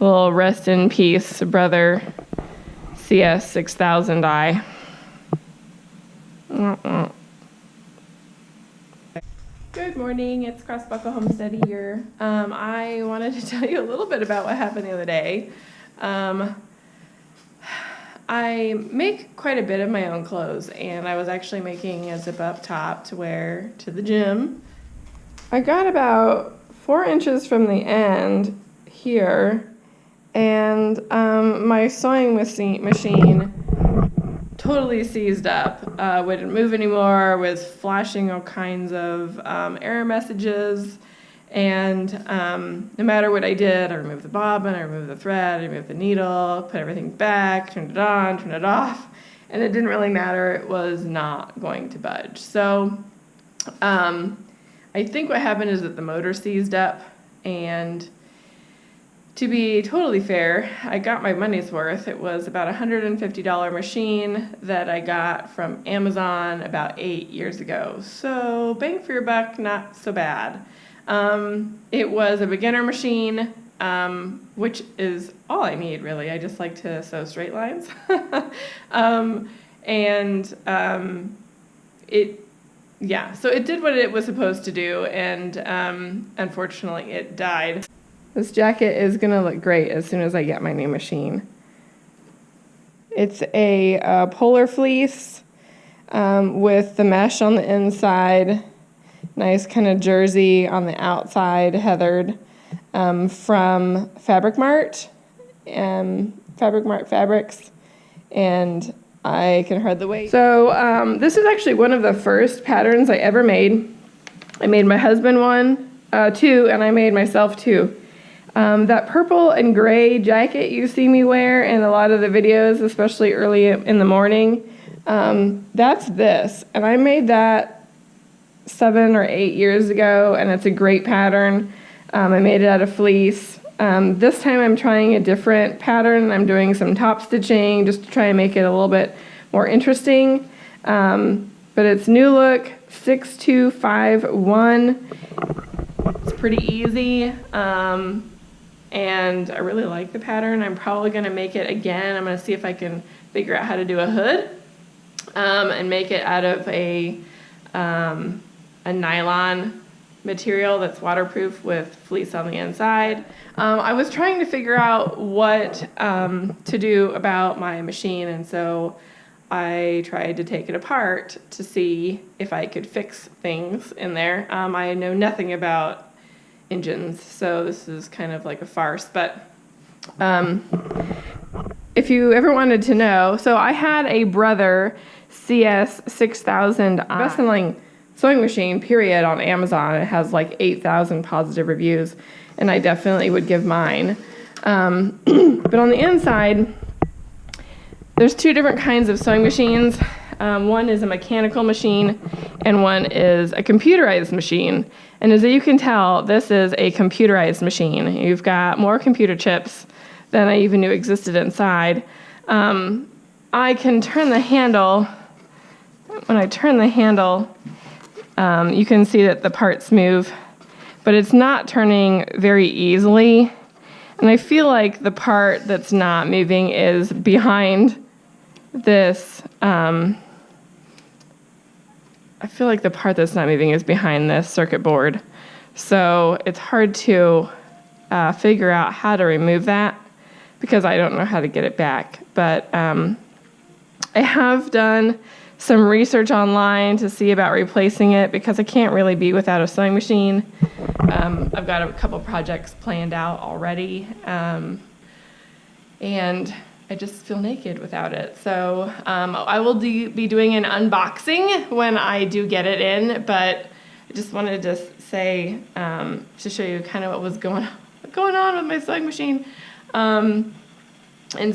little rest in peace, brother CS 6000i. Good morning, it's Crossbuckle Homestead here. I wanted to tell you a little bit about what happened the other day. I make quite a bit of my own clothes, and I was actually making a zip-up top to wear to the gym. I got about 4 inches from the end here, and my sewing machine totally seized up. Wouldn't move anymore, was flashing all kinds of error messages, and no matter what I did, I removed the bobbin, I removed the thread, I removed the needle, put everything back, turned it on, turned it off, and it didn't really matter. It was not going to budge. So I think what happened is that the motor seized up, and to be totally fair, I got my money's worth. It was about a $150 machine that I got from Amazon about 8 years ago. So bang for your buck, not so bad. It was a beginner machine, which is all I need, really. I just like to sew straight lines. So it did what it was supposed to do, and unfortunately it died. This jacket is going to look great as soon as I get my new machine. It's a polar fleece with the mesh on the inside, nice kind of jersey on the outside, heathered, from Fabric Mart Fabrics, and I can hardly wait. So this is actually one of the first patterns I ever made. I made my husband two, and I made myself two. That purple and gray jacket you see me wear in a lot of the videos, especially early in the morning, that's this. And I made that 7 or 8 years ago, and it's a great pattern. I made it out of fleece. This time I'm trying a different pattern. I'm doing some top stitching just to try and make it a little bit more interesting. But it's New Look 6251. It's pretty easy. And I really like the pattern. I'm probably going to make it again. I'm going to see if I can figure out how to do a hood and make it out of a nylon material that's waterproof with fleece on the inside. I was trying to figure out what to do about my machine, and so I tried to take it apart to see if I could fix things in there. I know nothing about engines, so this is kind of like a farce, but if you ever wanted to know, so I had a Brother CS 6000 best-selling sewing machine, period, on Amazon. It has like 8,000 positive reviews, and I definitely would give mine. But on the inside, there's 2 different kinds of sewing machines. One is a mechanical machine, and one is a computerized machine. And as you can tell, this is a computerized machine. You've got more computer chips than I even knew existed inside. I can turn the handle. When I turn the handle, you can see that the parts move, but it's not turning very easily. And I feel like the part that's not moving is behind this. I feel like the part that's not moving is behind this circuit board. So it's hard to figure out how to remove that because I don't know how to get it back. But I have done some research online to see about replacing it because I can't really be without a sewing machine. I've got a couple projects planned out already, and I just feel naked without it. So I will be doing an unboxing when I do get it in, but I just wanted to say, to show you kind of what was going on with my sewing machine, and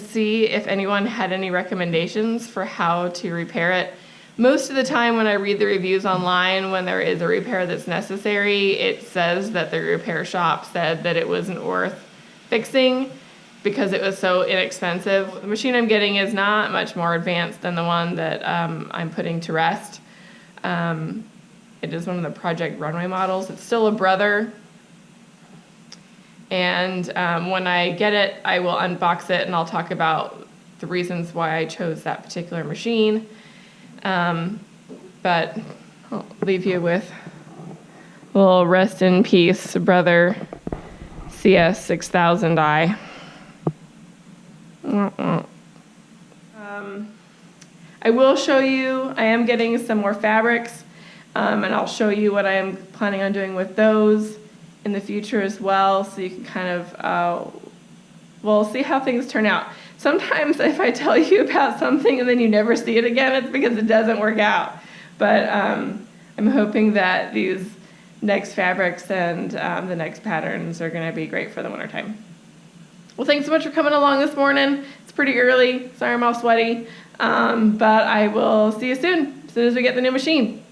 see if anyone had any recommendations for how to repair it. Most of the time when I read the reviews online, when there is a repair that's necessary, it says that the repair shop said that it wasn't worth fixing because it was so inexpensive. The machine I'm getting is not much more advanced than the one that I'm putting to rest. It is one of the Project Runway models. It's still a Brother. And when I get it, I will unbox it and I'll talk about the reasons why I chose that particular machine. But I'll leave you with a little rest in peace, brother CS6000i. I will show you, I am getting some more fabrics, and I'll show you what I am planning on doing with those in the future as well, so you can kind of, well, see how things turn out. Sometimes if I tell you about something and then you never see it again, it's because it doesn't work out. But I'm hoping that these next fabrics and the next patterns are going to be great for the wintertime. Well, thanks so much for coming along this morning. It's pretty early. Sorry I'm all sweaty. But I will see you soon as we get the new machine.